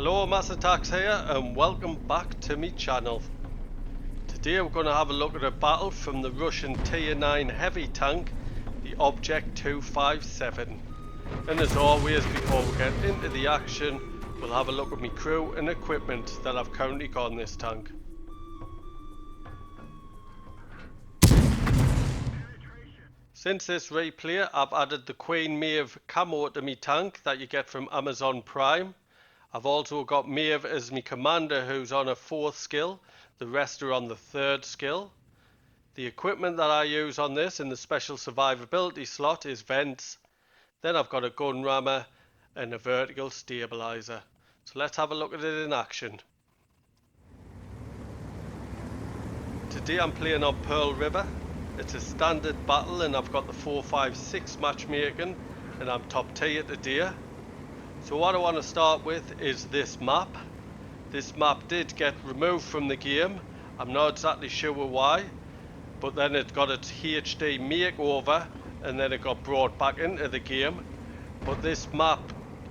Hello, Mass Attacks here and welcome back to my channel. Today we're going to have a look at a battle from the Russian Tier 9 heavy tank, the Object 257. And as always, before we get into the action, we'll have a look at my crew and equipment that I've currently got on this tank. Since this replay, I've added the Queen Maeve camo to my tank that you get from Amazon Prime. I've also got Maeve as my commander, who's on a 4th skill, the rest are on the 3rd skill. The equipment that I use on this in the special survivability slot is vents. Then I've got a gun rammer and a vertical stabilizer. So let's have a look at it in action. Today I'm playing on Pearl River. It's a standard battle and I've got the 4-5-6 matchmaking and I'm top tier today. So what I want to start with is this map. This map did get removed from the game. I'm not exactly sure why, but then it got its HD makeover and then it got brought back into the game. But this map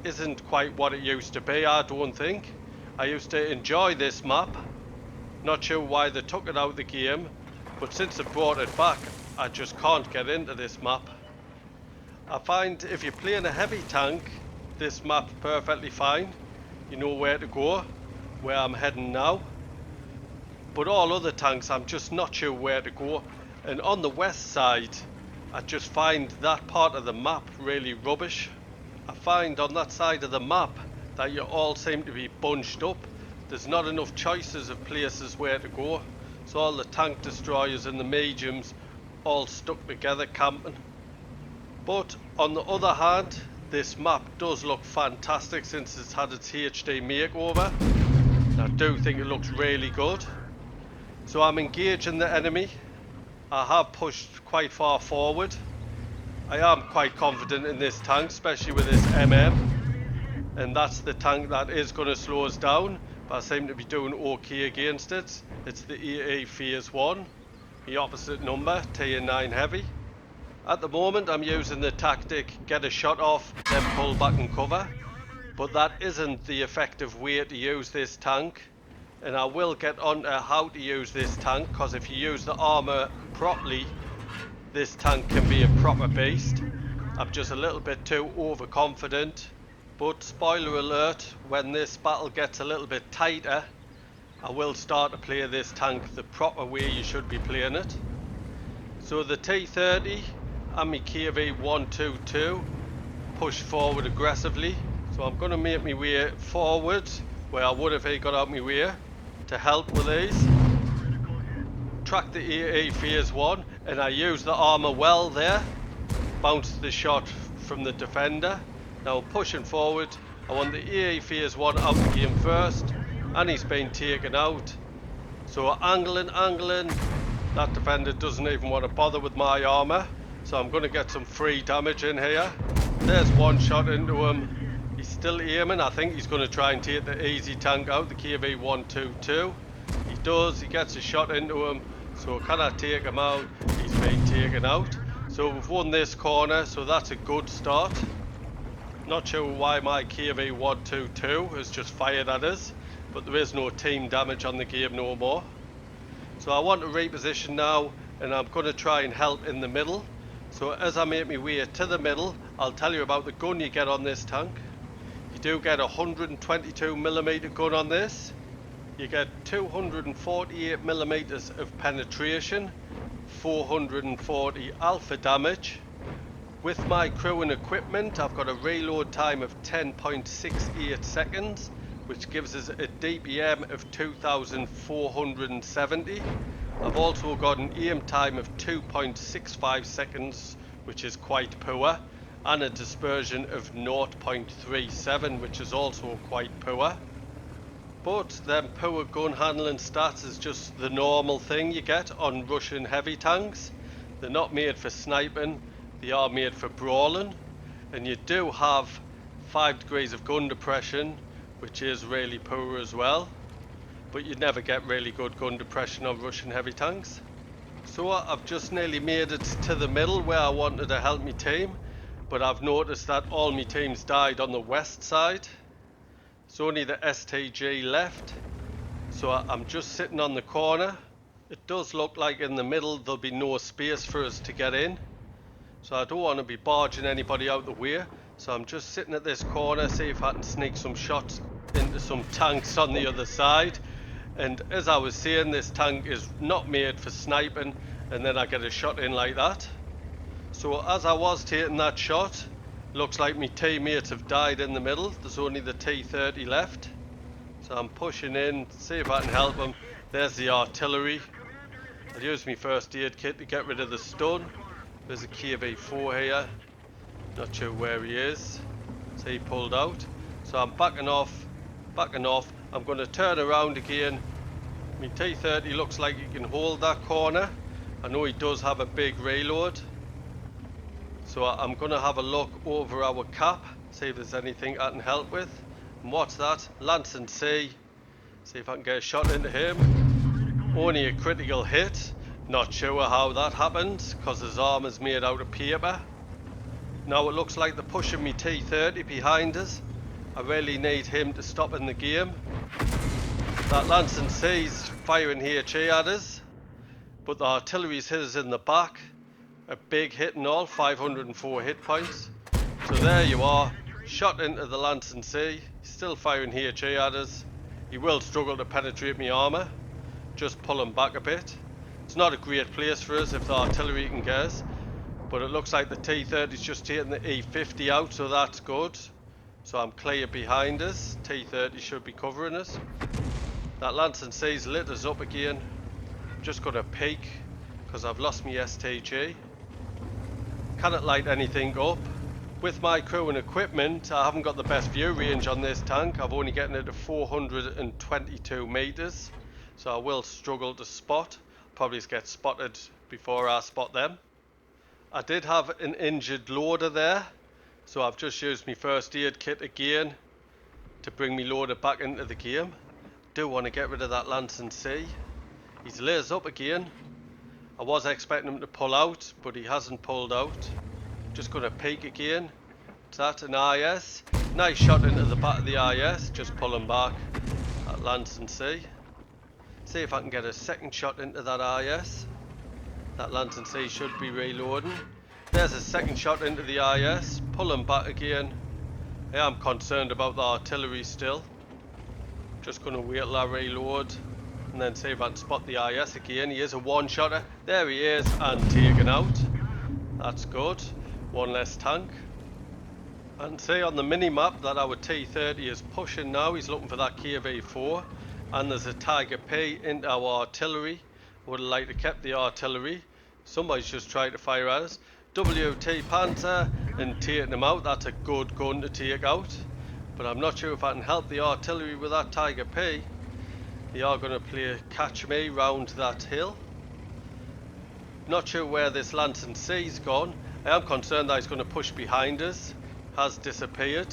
isn't quite what it used to be, I don't think. I used to enjoy this map. Not sure why they took it out of the game, but since they brought it back, I just can't get into this map. I find if you're playing a heavy tank, this map's perfectly fine. You know where to go, where I'm heading now. But all other tanks, I'm just not sure where to go. And on the west side, I just find that part of the map really rubbish. I find on that side of the map that you all seem to be bunched up. There's not enough choices of places where to go. So all the tank destroyers and the mediums all stuck together camping. But on the other hand, this map does look fantastic since it's had its HD makeover. I do think it looks really good. So I'm engaging the enemy. I have pushed quite far forward. I am quite confident in this tank, especially with this MM. And that's the tank that is going to slow us down. But I seem to be doing okay against it. It's the EE Phase 1. The opposite number, Tier 9 heavy. At the moment I'm using the tactic get a shot off, then pull back and cover. But that isn't the effective way to use this tank. And I will get on to how to use this tank, because if you use the armor properly, this tank can be a proper beast. I'm just a little bit too overconfident. But spoiler alert, when this battle gets a little bit tighter, I will start to play this tank the proper way you should be playing it. So the T30 and my KV-122 push forward aggressively. So I'm going to make my way forward where I would if he got out my way to help with these. Track the EE Phase 1 and I use the armor well there. Bounced the shot from the defender. Now pushing forward, I want the EE Phase 1 out the game first and he's been taken out. So angling, that defender doesn't even want to bother with my armor. So I'm going to get some free damage in here. There's one shot into him. He's still aiming. I think he's going to try and take the easy tank out, the KV-122. He does. He gets a shot into him. So can I take him out? He's been taken out. So we've won this corner. So that's a good start. Not sure why my KV-122 has just fired at us. But there is no team damage on the game no more. So I want to reposition now. And I'm going to try and help in the middle. So as I make my way to the middle, I'll tell you about the gun you get on this tank. You do get a 122mm gun on this. You get 248mm of penetration, 440 alpha damage. With my crew and equipment, I've got a reload time of 10.68 seconds, which gives us a DPM of 2470. I've also got an aim time of 2.65 seconds, which is quite poor, and a dispersion of 0.37, which is also quite poor. But them poor gun handling stats is just the normal thing you get on Russian heavy tanks. They're not made for sniping, they are made for brawling. And you do have 5 degrees of gun depression, which is really poor as well. But you never get really good gun depression on Russian heavy tanks. So I've just nearly made it to the middle where I wanted to help my team, but I've noticed that all my teams died on the west side. There's only the STG left. So I'm just sitting on the corner. It does look like in the middle there'll be no space for us to get in. So I don't want to be barging anybody out the way. So I'm just sitting at this corner, see if I can sneak some shots into some tanks on the other side. And as I was saying, this tank is not made for sniping, and then I get a shot in like that. So as I was taking that shot, looks like my teammates have died in the middle. There's only the T-30 left. So I'm pushing in, see if I can help them. There's the artillery. I'll use my first aid kit to get rid of the stun. There's a KV-4 here. Not sure where he is. So he pulled out. So I'm backing off. I'm going to turn around again. My T-30 looks like he can hold that corner. I know he does have a big reload. So I'm going to have a look over our cap, see if there's anything I can help with. And what's that? Lancing C. See if I can get a shot into him. Only a critical hit. Not sure how that happened, because his armor's made out of paper. Now it looks like they're pushing me T-30 behind us. I really need him to stop in the game. That Lancing C's firing HE at us, but the artillery's hit us in the back. A big hit and all, 504 hit points. So there you are, shot into the Lancing C, still firing HE at us. He will struggle to penetrate my armour, just pull him back a bit. It's not a great place for us if the artillery can get us, but it looks like the T-30's just taking the E-50 out, so that's good. So I'm clear behind us, T-30 should be covering us. That Lancing C's lit us up again. I'm just going to peek, because I've lost my STG. Cannot light anything up. With my crew and equipment, I haven't got the best view range on this tank. I've only getting it to 422 meters, so I will struggle to spot. Probably get spotted before I spot them. I did have an injured loader there, so I've just used my first aid kit again to bring me loader back into the game. Do want to get rid of that Lancing C. He's lit up again. I was expecting him to pull out, but he hasn't pulled out. Just going to peek again. Is that an IS? Nice shot into the back of the IS, just pulling back. That Lancing C. See if I can get a second shot into that IS. That Lancing C should be reloading. There's a second shot into the IS, pulling back again. I am concerned about the artillery still. Just going to wait till I reload and then see if I can spot the IS again. He is a one-shotter. There he is, and taken out. That's good. One less tank. And see on the mini-map that our T-30 is pushing now. He's looking for that KV-4. And there's a Tiger P into our artillery. Would have liked to kept the artillery. Somebody's just trying to fire at us. WT Panther and taking him out. That's a good gun to take out. But I'm not sure if I can help the artillery with that Tiger P. They are going to play catch me round that hill. Not sure where this Lancing C's gone. I am concerned that he's going to push behind us. Has disappeared.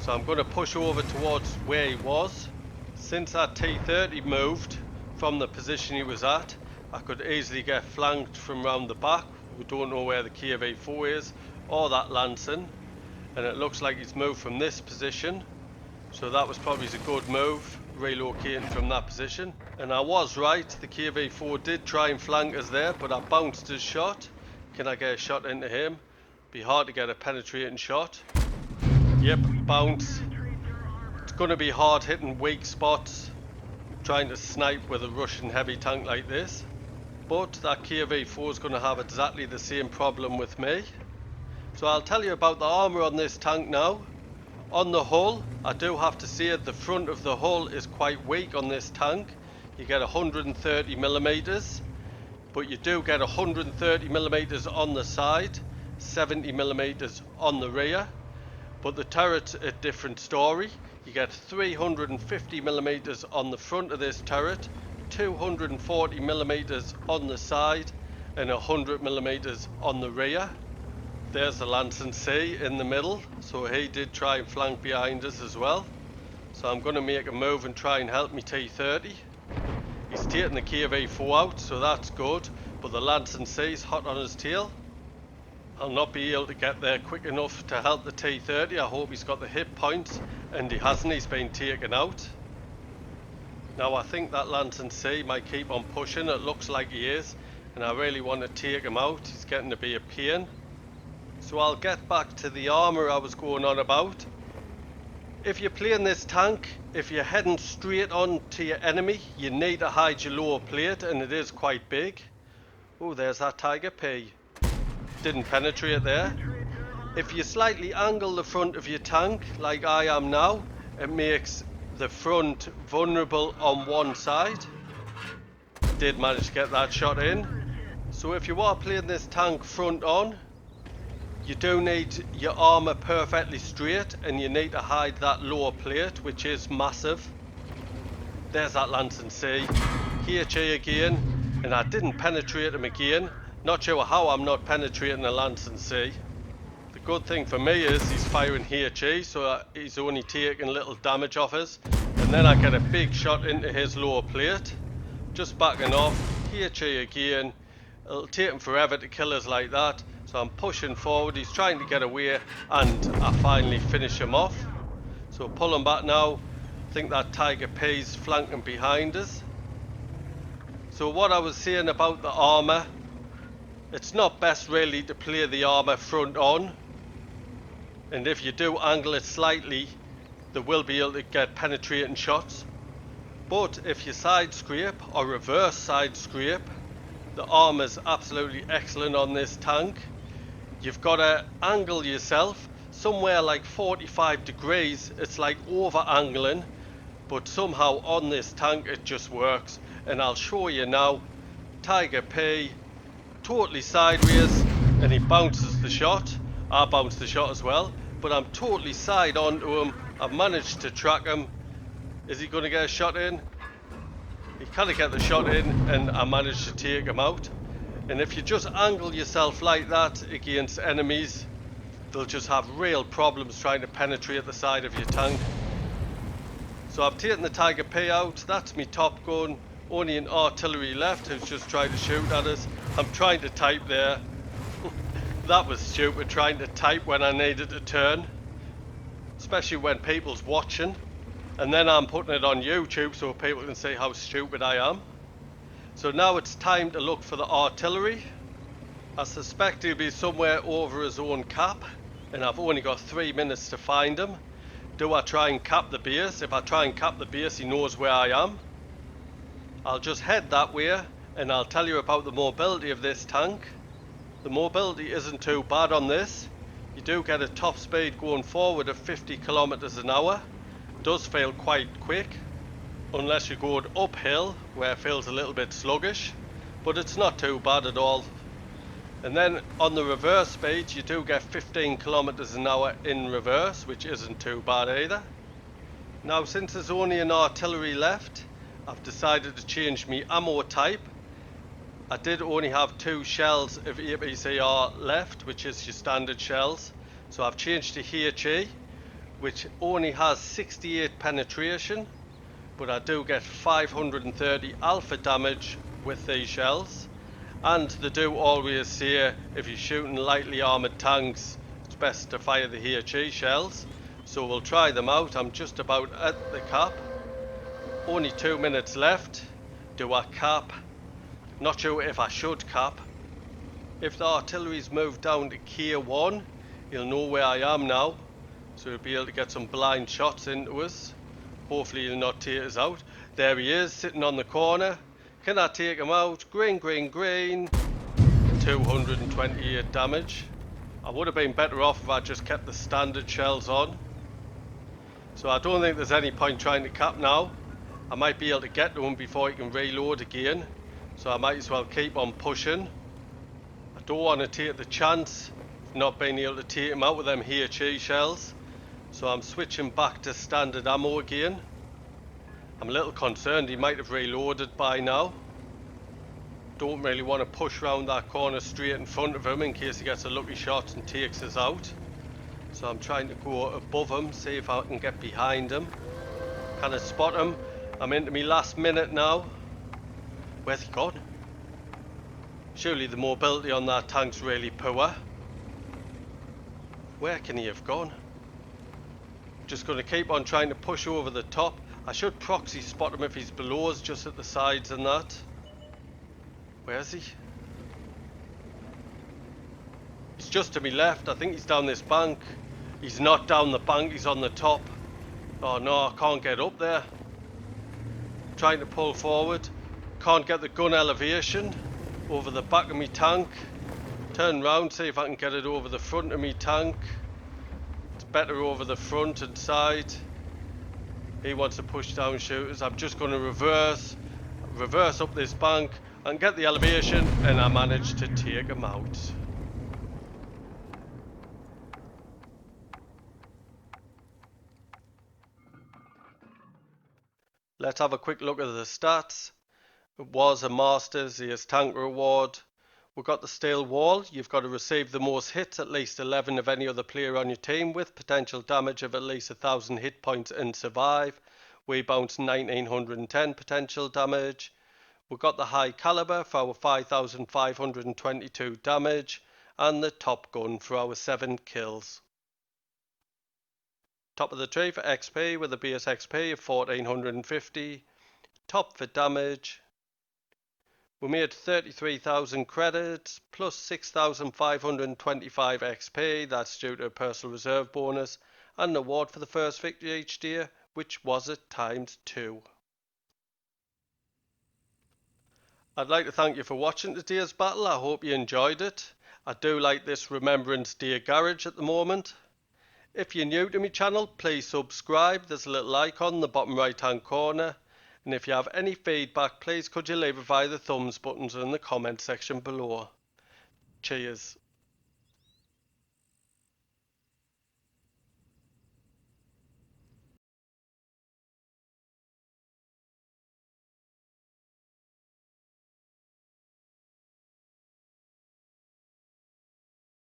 So I'm going to push over towards where he was. Since that T-30 moved from the position he was at, I could easily get flanked from round the back. We don't know where the KV-4 is or that Lancing. And it looks like he's moved from this position, so that was probably a good move, relocating from that position. And I was right, the KV-4 did try and flank us there, but I bounced his shot. Can I get a shot into him? Be hard to get a penetrating shot. Yep, bounce. It's going to be hard hitting weak spots, trying to snipe with a Russian heavy tank like this. But that KV-4 is going to have exactly the same problem with me. So I'll tell you about the armour on this tank now. On the hull, I do have to say the front of the hull is quite weak on this tank. You get 130 millimeters, but you do get 130 millimeters on the side, 70 millimeters on the rear. But the turret's a different story. You get 350 millimeters on the front of this turret, 240 millimeters on the side, and 100 millimeters on the rear. There's the Lancing C in the middle, so he did try and flank behind us as well. So I'm going to make a move and try and help me T-30. He's taking the KV-4 out, so that's good, but the Lancing C's hot on his tail. I'll not be able to get there quick enough to help the T-30. I hope he's got the hit points and he hasn't, he's been taken out. Now I think that Lantern C might keep on pushing, it looks like he is, and I really want to take him out, he's getting to be a pain. So I'll get back to the armour I was going on about. If you're playing this tank, if you're heading straight on to your enemy, you need to hide your lower plate, and it is quite big. Oh, there's that Tiger P. Didn't penetrate there. If you slightly angle the front of your tank, like I am now, it makes the front vulnerable on one side. Did manage to get that shot in. So if you are playing this tank front on, you do need your armour perfectly straight, and you need to hide that lower plate, which is massive. There's that Lantern C. HE again, and I didn't penetrate him again. Not sure how I'm not penetrating the Lantern C. The good thing for me is he's firing HE, so he's only taking little damage off us. And then I get a big shot into his lower plate. Just backing off, HE again. It'll take him forever to kill us like that. So I'm pushing forward, he's trying to get away, and I finally finish him off. So pulling back now, I think that Tiger P's flanking behind us. So what I was saying about the armour, it's not best really to play the armour front on. And if you do angle it slightly, they will be able to get penetrating shots. But if you side scrape or reverse side scrape, the armour's absolutely excellent on this tank. You've got to angle yourself somewhere like 45 degrees. It's like over angling, but somehow on this tank it just works. And I'll show you now. Tiger P, totally sideways, and he bounces the shot. I bounced the shot as well, but I'm totally side onto him. I've managed to track him. Is he going to get a shot in? He can't get the shot in, and I managed to take him out. And if you just angle yourself like that against enemies, they'll just have real problems trying to penetrate the side of your tank. So I've taken the Tiger P out. That's me top gun. Only an artillery left who's just trying to shoot at us. I'm trying to type there. That was stupid, trying to type when I needed to turn. Especially when people's watching. And then I'm putting it on YouTube so people can see how stupid I am. So now it's time to look for the artillery. I suspect he'll be somewhere over his own cap, and I've only got 3 minutes to find him. Do I try and cap the base? If I try and cap the base, he knows where I am. I'll just head that way, and I'll tell you about the mobility of this tank. The mobility isn't too bad on this. You do get a top speed going forward of 50 kilometers an hour. It does feel quite quick, unless you're going uphill where it feels a little bit sluggish, but it's not too bad at all. And then on the reverse speed you do get 15 kilometers an hour in reverse, which isn't too bad either. Now since there's only an artillery left, I've decided to change my ammo type. I did only have 2 shells of APCR left, which is your standard shells, so I've changed to HE, which only has 68 penetration, but I do get 530 alpha damage with these shells. And they do always say if you're shooting lightly armoured tanks, it's best to fire the HE shells. So we'll try them out. I'm just about at the cap. Only 2 minutes left. Do I cap? Not sure if I should cap. If the artillery's moved down to K1, he'll know where I am now, so he'll be able to get some blind shots into us. Hopefully he'll not take us out. There he is, sitting on the corner. Can I take him out? Green, green, green. 228 damage. I would have been better off if I just kept the standard shells on. So I don't think there's any point trying to cap now. I might be able to get to him before he can reload again. So I might as well keep on pushing. I don't want to take the chance of not being able to take him out with them HE shells. So I'm switching back to standard ammo again. I'm a little concerned he might have reloaded by now. Don't really want to push round that corner straight in front of him in case he gets a lucky shot and takes us out. So I'm trying to go above him, see if I can get behind him. Can I spot him? I'm into my last minute now. Where's he gone? Surely the mobility on that tank's really poor. Where can he have gone? Just going to keep on trying to push over the top. I should proxy spot him if he's below us, just at the sides and that. Where is he? He's just to my left. I think he's down this bank. He's not down the bank, he's on the top. Oh no, I can't get up there. Trying to pull forward. Can't get the gun elevation over the back of me tank. Turn round, see if I can get it over the front of me tank. It's better over the front and side. He wants to push down shooters. I'm just going to reverse up this bank and get the elevation, and I managed to take him out. Let's have a quick look at the stats. It was a Masters, here's tank reward. We've got the steel wall. You've got to receive the most hits, at least 11 of any other player on your team, with potential damage of at least 1,000 hit points and survive. We bounced 1910 potential damage. We've got the high caliber for our 5,522 damage, and the top gun for our 7 kills. Top of the tree for XP with a base XP of 1450. Top for damage. We made 33,000 credits plus 6,525 XP. That's due to a personal reserve bonus and an award for the first victory each day, which was at ×2. I'd like to thank you for watching today's battle. I hope you enjoyed it. I do like this Remembrance Day garage at the moment. If you're new to my channel, please subscribe. There's a little icon in the bottom right hand corner. And if you have any feedback, please could you leave it via the thumbs buttons or in the comment section below. Cheers.